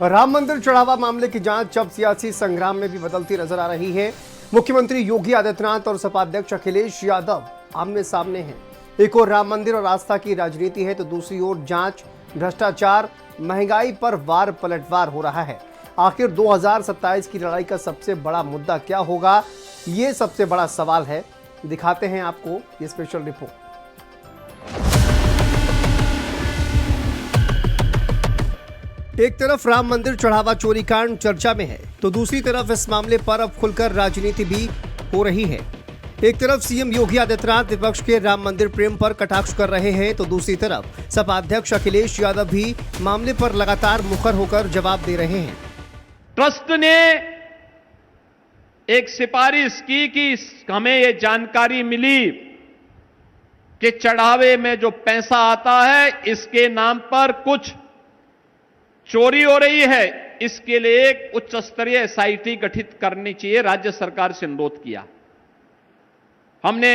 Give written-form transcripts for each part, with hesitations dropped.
राम मंदिर चढ़ावा मामले की जांच अब सियासी संग्राम में भी बदलती नजर आ रही है। मुख्यमंत्री योगी आदित्यनाथ और सपा अध्यक्ष अखिलेश यादव आमने सामने हैं। एक ओर राम मंदिर और आस्था की राजनीति है तो दूसरी ओर जांच, भ्रष्टाचार, महंगाई पर वार पलटवार हो रहा है। आखिर 2027 की लड़ाई का सबसे बड़ा मुद्दा क्या होगा, ये सबसे बड़ा सवाल है। दिखाते हैं आपको ये स्पेशल रिपोर्ट। एक तरफ राम मंदिर चढ़ावा चोरी कांड चर्चा में है तो दूसरी तरफ इस मामले पर अब खुलकर राजनीति भी हो रही है। एक तरफ सीएम योगी आदित्यनाथ विपक्ष के राम मंदिर प्रेम पर कटाक्ष कर रहे हैं तो दूसरी तरफ सपा अध्यक्ष अखिलेश यादव भी मामले पर लगातार मुखर होकर जवाब दे रहे हैं। ट्रस्ट ने एक सिफारिश की कि हमें ये जानकारी मिली कि चढ़ावे में जो पैसा आता है इसके नाम पर कुछ चोरी हो रही है। इसके लिए एक उच्च स्तरीय एसआईटी गठित करनी चाहिए, राज्य सरकार से अनुरोध किया। हमने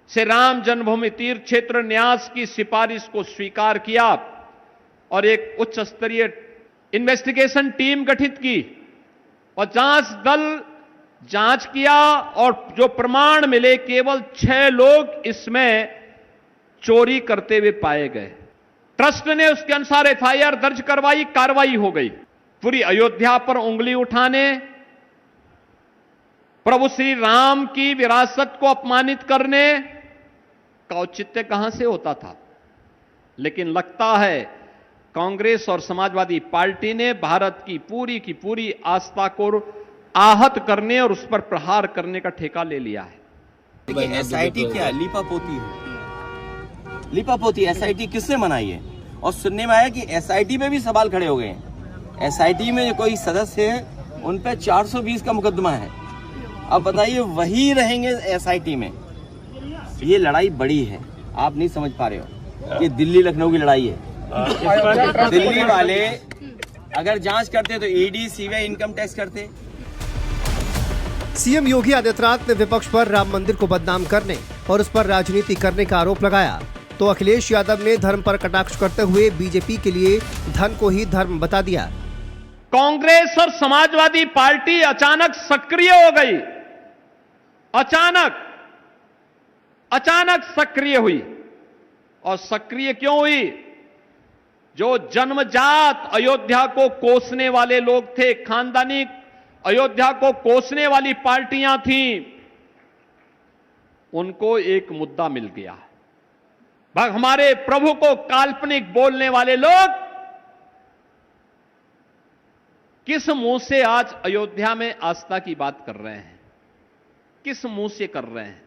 श्री राम जन्मभूमि तीर्थ क्षेत्र न्यास की सिफारिश को स्वीकार किया और एक उच्च स्तरीय इन्वेस्टिगेशन टीम गठित की और जांच दल जांच किया और जो प्रमाण मिले केवल 6 लोग इसमें चोरी करते हुए पाए गए। ट्रस्ट ने उसके अनुसार एफआईआर दर्ज करवाई, कार्रवाई हो गई। पूरी अयोध्या पर उंगली उठाने, प्रभु श्री राम की विरासत को अपमानित करने का औचित्य कहां से होता था। लेकिन लगता है कांग्रेस और समाजवादी पार्टी ने भारत की पूरी आस्था को आहत करने और उस पर प्रहार करने का ठेका ले लिया है। एसआईटी क्या लीपापोती है? लीपापोती एसआईटी किसने बनाई है? और सुनने में आया कि एसआईटी में भी सवाल खड़े हो गए हैं। एसआईटी में जो कोई सदस्य है उन पे 420 का मुकदमा है। अब बताइए वही रहेंगे एसआईटी में। ये लड़ाई बड़ी है, आप नहीं समझ पा रहे हो। ये दिल्ली लखनऊ की लड़ाई है। दिल्ली वाले अगर जांच करते तो ईडी सीबीआई इनकम टैक्स करते। सीएम योगी आदित्यनाथ ने विपक्ष पर राम मंदिर को बदनाम करने और उस पर राजनीति करने का आरोप लगाया तो अखिलेश यादव ने धर्म पर कटाक्ष करते हुए बीजेपी के लिए धन को ही धर्म बता दिया। कांग्रेस और समाजवादी पार्टी अचानक सक्रिय हो गई। अचानक सक्रिय हुई। और सक्रिय क्यों हुई? जो जन्मजात अयोध्या को कोसने वाले लोग थे, खानदानी अयोध्या को कोसने वाली पार्टियां थीं, उनको एक मुद्दा मिल गया। हमारे प्रभु को काल्पनिक बोलने वाले लोग किस मुंह से आज अयोध्या में आस्था की बात कर रहे हैं? किस मुंह से कर रहे हैं?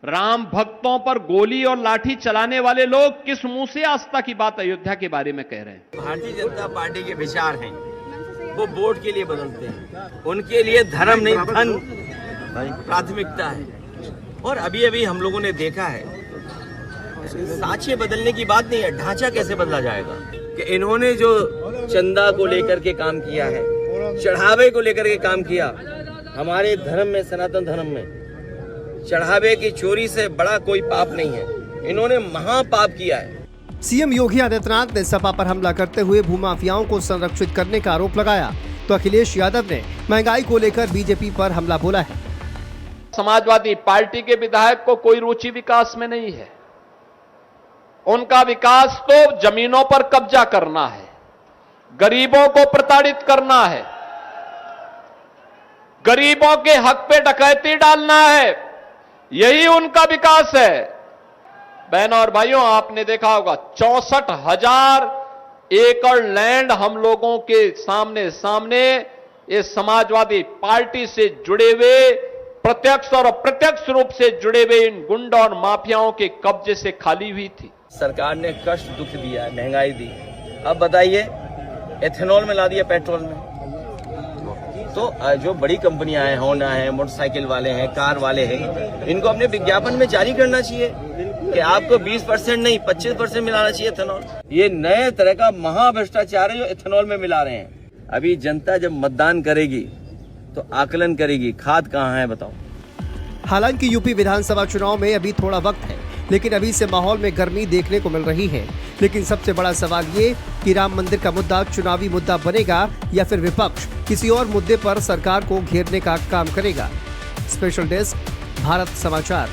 राम भक्तों पर गोली और लाठी चलाने वाले लोग किस मुंह से आस्था की बात अयोध्या के बारे में कह रहे हैं? भारतीय जनता पार्टी के विचार हैं, वो वोट के लिए बदलते हैं। उनके लिए धर्म नहीं धन प्राथमिकता है। और अभी हम लोगों ने देखा है, साँचे बदलने की बात नहीं है, ढांचा कैसे बदला जाएगा। कि इन्होंने जो चंदा को लेकर के काम किया है, चढ़ावे को लेकर के काम किया, हमारे धर्म में, सनातन धर्म में चढ़ावे की चोरी से बड़ा कोई पाप नहीं है। इन्होंने महापाप किया है। सीएम योगी आदित्यनाथ ने सपा पर हमला करते हुए भूमाफियाओं को संरक्षित करने का आरोप लगाया तो अखिलेश यादव ने महंगाई को लेकर बीजेपी पर हमला बोला है। समाजवादी पार्टी के विधायक को कोई रुचि विकास में नहीं है। उनका विकास तो जमीनों पर कब्जा करना है, गरीबों को प्रताड़ित करना है, गरीबों के हक पे डकैती डालना है, यही उनका विकास है। बहनों और भाइयों, आपने देखा होगा 64,000 एकड़ लैंड हम लोगों के सामने ये समाजवादी पार्टी से जुड़े हुए, प्रत्यक्ष और अप्रत्यक्ष रूप से जुड़े हुए इन गुंडों और माफियाओं के कब्जे से खाली हुई थी। सरकार ने कष्ट दुख दिया, महंगाई दी। अब बताइए एथेनॉल में ला दिया पेट्रोल में। तो जो बड़ी कंपनियां हैं, होंडा है, मोटरसाइकिल वाले हैं, कार वाले हैं, इनको अपने विज्ञापन में जारी करना चाहिए कि आपको 20% नहीं 25% मिलाना चाहिए एथेनॉल। ये नए तरह का महाभ्रष्टाचार है जो एथेनॉल में मिला रहे हैं। अभी जनता जब मतदान करेगी तो आकलन करेगी खाद कहाँ है, बताओ। हालांकि यूपी विधानसभा चुनाव में अभी थोड़ा वक्त है लेकिन अभी से माहौल में गर्मी देखने को मिल रही है। लेकिन सबसे बड़ा सवाल ये कि राम मंदिर का मुद्दा चुनावी मुद्दा बनेगा या फिर विपक्ष किसी और मुद्दे पर सरकार को घेरने का काम करेगा। स्पेशल डेस्क, भारत समाचार।